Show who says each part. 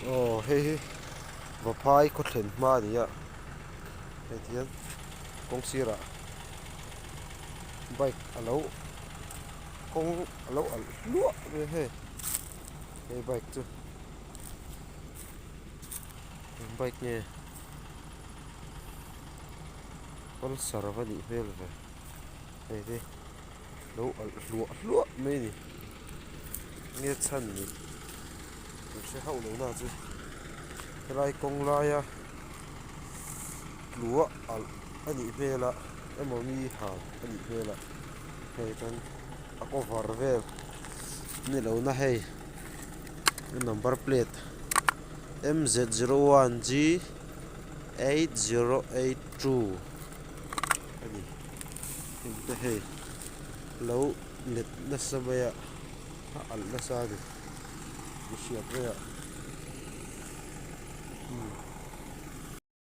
Speaker 1: Ồ hei và phai có thèn ma đi ạ hei thian công sira bike alo công alo lúa về hei bike chu bike nghe con sara va đi vel về hei đi lúa lúa mấy đi nghe chân đi mình sẽ hậu lúa nào chứ cái này công lai à lúa anh đi về là em muốn đi hàng anh đi về là hei tan ako var vel ni lo na hei number plate MZ01G 8082 ani inte hei lo let na sabaya al na sa ni siap ya